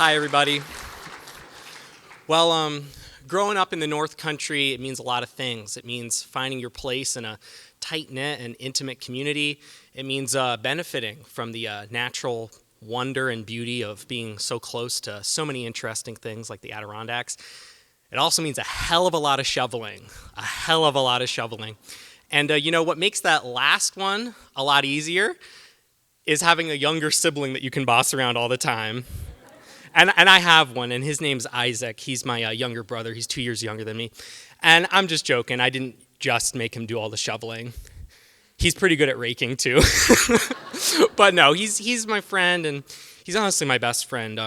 Hi, everybody. Well, growing up in the North Country, it means a lot of things. It means finding your place in a tight-knit and intimate community. It means benefiting from the natural wonder and beauty of being so close to so many interesting things like the Adirondacks. It also means a hell of a lot of shoveling, a hell of a lot of shoveling. And what makes that last one a lot easier is having a younger sibling that you can boss around all the time. And I have one, and his name's Isaac. He's my younger brother. He's 2 years younger than me. And I'm just joking. I didn't just make him do all the shoveling. He's pretty good at raking, too. But no, he's my friend, and he's honestly my best friend.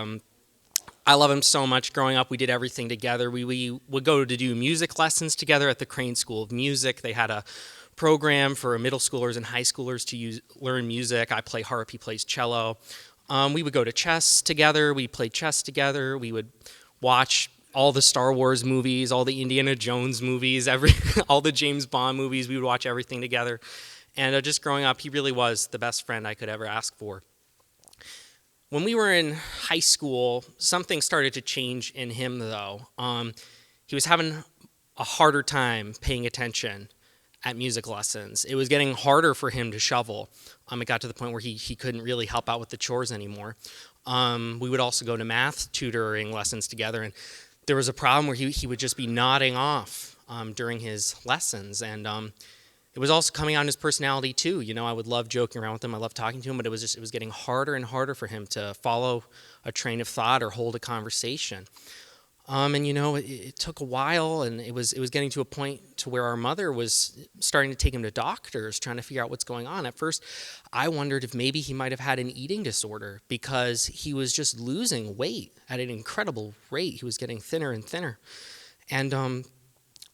I love him so much. Growing up, we did everything together. We would go to do music lessons together at the Crane School of Music. They had a program for middle schoolers and high schoolers to learn music. I play harp, he plays cello. We would go to chess together. We played chess together. We would watch all the Star Wars movies, all the Indiana Jones movies, all the James Bond movies. We would watch everything together. And just growing up, he really was the best friend I could ever ask for. When we were in high school, something started to change in him, though. He was having a harder time paying attention at music lessons. It was getting harder for him to shovel. It got to the point where he couldn't really help out with the chores anymore. We would also go to math tutoring lessons together, and there was a problem where he would just be nodding off during his lessons, and it was also coming out in his personality too. I would love joking around with him. I loved talking to him, but it was getting harder and harder for him to follow a train of thought or hold a conversation. It took a while, and it was getting to a point to where our mother was starting to take him to doctors, trying to figure out what's going on. At first, I wondered if maybe he might have had an eating disorder because he was just losing weight at an incredible rate. He was getting thinner and thinner. And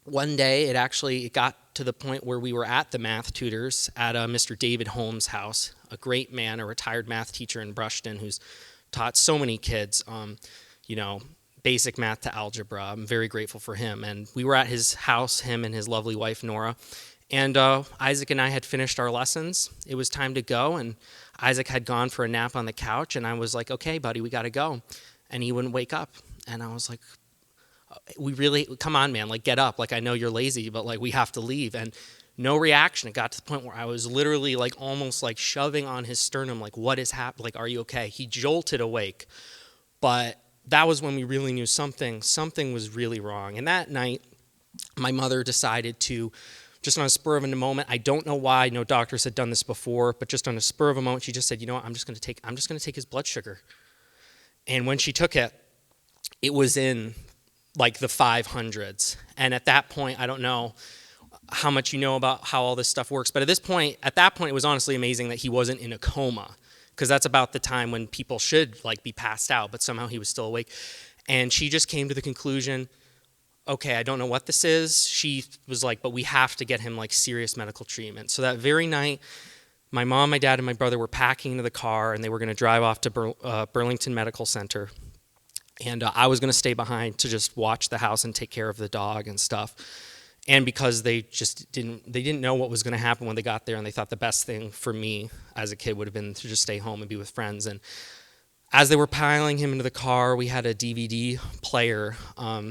one day, it got to the point where we were at the math tutors at Mr. David Holmes' house, a great man, a retired math teacher in Brushton who's taught so many kids, basic math to algebra. I'm very grateful for him. And we were at his house, him and his lovely wife, Nora. And Isaac and I had finished our lessons. It was time to go, and Isaac had gone for a nap on the couch, and I was like, okay, buddy, we got to go. And he wouldn't wake up. And I was like, come on, man, get up. I know you're lazy, but we have to leave. And no reaction. It got to the point where I was literally almost shoving on his sternum, what is happening? Are you okay? He jolted awake. But that was when we really knew something was really wrong. And that night, my mother decided to, just on a spur of a moment, I don't know why, no doctors had done this before, but just on a spur of a moment, she just said, you know what, I'm just going to take his blood sugar. And when she took it, it was in the 500s. And at that point, I don't know how much you know about how all this stuff works, but at that point, it was honestly amazing that he wasn't in a coma, because that's about the time when people should be passed out, but somehow he was still awake. And she just came to the conclusion, okay, I don't know what this is. She was like, but we have to get him serious medical treatment. So that very night, my mom, my dad, and my brother were packing into the car, and they were going to drive off to Burlington Medical Center. And I was going to stay behind to just watch the house and take care of the dog and stuff. And because they didn't know what was going to happen when they got there, and they thought the best thing for me as a kid would have been to just stay home and be with friends. And as they were piling him into the car, we had a DVD player.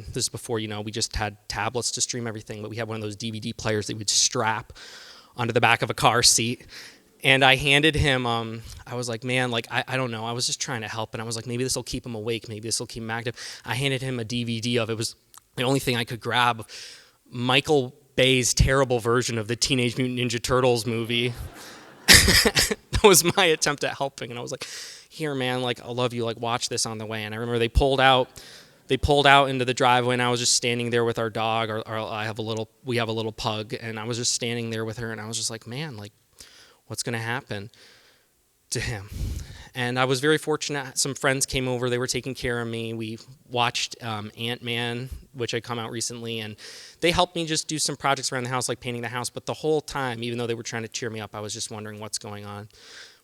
This is before, we just had tablets to stream everything, but we had one of those DVD players that we'd strap onto the back of a car seat. And I handed him, I was like, man, I don't know. I was just trying to help, and I was like, maybe this will keep him awake. Maybe this will keep him active. I handed him a DVD of, it was the only thing I could grab, Michael Bay's terrible version of the Teenage Mutant Ninja Turtles movie. That was my attempt at helping. And I was like, here, man, I love you. Watch this on the way. And I remember they pulled out into the driveway, and I was just standing there with our dog. We have a little pug, and I was just standing there with her, and I was just like, man, what's going to happen to him? And I was very fortunate. Some friends came over. They were taking care of me. We watched Ant-Man, which had come out recently, and they helped me just do some projects around the house, like painting the house. But the whole time, even though they were trying to cheer me up, I was just wondering what's going on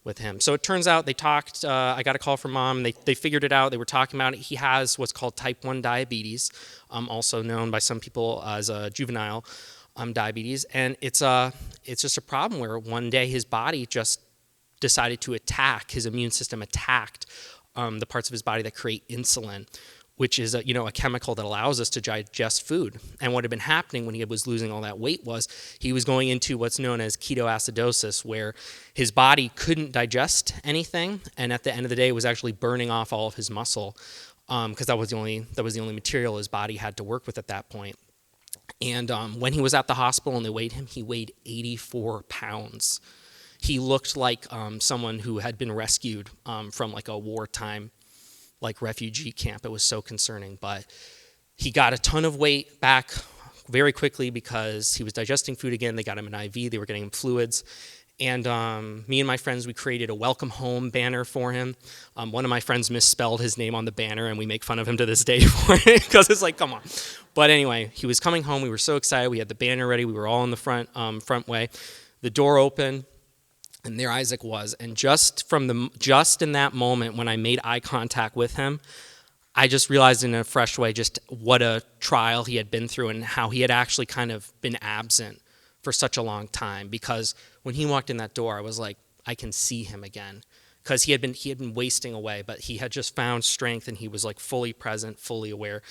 with him. So it turns out they talked. I got a call from Mom. They figured it out. They were talking about it. He has what's called type 1 diabetes, also known by some people as juvenile diabetes. And it's just a problem where one day his body just decided to attack, his immune system attacked the parts of his body that create insulin, which is a chemical that allows us to digest food. And what had been happening when he was losing all that weight was he was going into what's known as ketoacidosis, where his body couldn't digest anything, and at the end of the day, it was actually burning off all of his muscle, because that was the only material his body had to work with at that point. And when he was at the hospital and they weighed him, he weighed 84 pounds. He looked like someone who had been rescued from like a wartime refugee camp. It was so concerning, but he got a ton of weight back very quickly because he was digesting food again. They got him an IV. They were getting him fluids. And me and my friends, we created a welcome home banner for him. One of my friends misspelled his name on the banner, and we make fun of him to this day for it because it's like, come on. But anyway, he was coming home. We were so excited. We had the banner ready. We were all in the front way. The door opened, and there Isaac was. And just in that moment when I made eye contact with him, I just realized in a fresh way just what a trial he had been through and how he had actually kind of been absent for such a long time. Because when he walked in that door, I was like, I can see him again. Because he had been wasting away, but he had just found strength and he was like fully present, fully aware.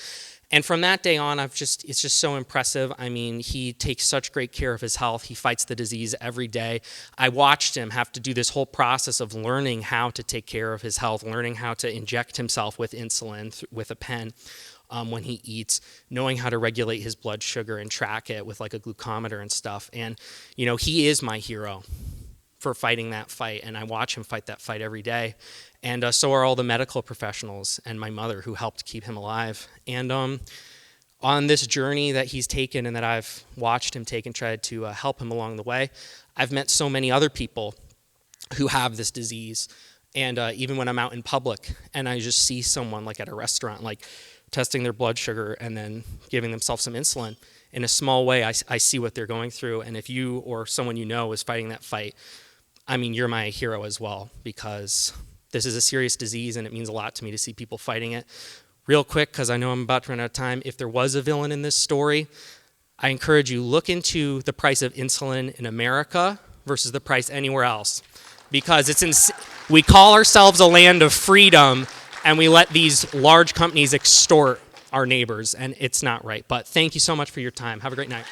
And from that day on, it's just so impressive. I mean, he takes such great care of his health. He fights the disease every day. I watched him have to do this whole process of learning how to take care of his health, learning how to inject himself with insulin with a pen when he eats, knowing how to regulate his blood sugar and track it with like a glucometer and stuff. And, he is my hero for fighting that fight, and I watch him fight that fight every day. And so are all the medical professionals and my mother who helped keep him alive. And on this journey that he's taken and that I've watched him take and tried to help him along the way, I've met so many other people who have this disease. And even when I'm out in public and I just see someone like at a restaurant, like testing their blood sugar and then giving themselves some insulin, in a small way, I see what they're going through. And if you or someone you know is fighting that fight, I mean, you're my hero as well, because this is a serious disease and it means a lot to me to see people fighting it. Real quick, because I know I'm about to run out of time, if there was a villain in this story, I encourage you, look into the price of insulin in America versus the price anywhere else. Because we call ourselves a land of freedom, and we let these large companies extort our neighbors, and it's not right. But thank you so much for your time. Have a great night.